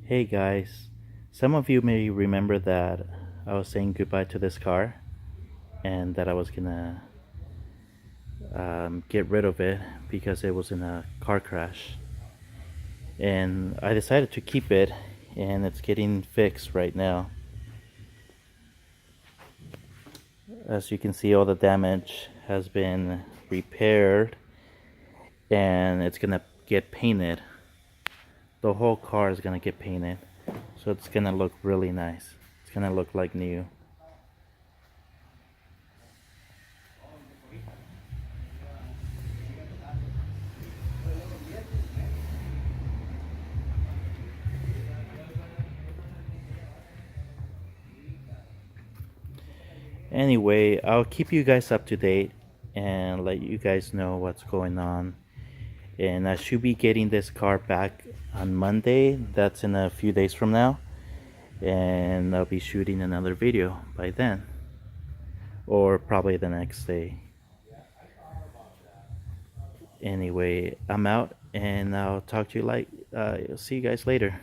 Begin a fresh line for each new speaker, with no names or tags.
Hey guys, some of you may remember that I was saying goodbye to this car and that I was gonna get rid of it because it was in a car crash. And I decided to keep it, and it's getting fixed right now. As you can see, all the damage has been repaired and it's gonna get painted. The whole car is gonna get painted, so it's gonna look really nice. It's gonna look like new. Anyway, I'll keep you guys up to date and let you guys know what's going on. And I should be getting this car back on Monday. That's in a few days from now. And I'll be shooting another video by then. Or probably the next day. Anyway, I'm out and I'll talk to you see you guys later.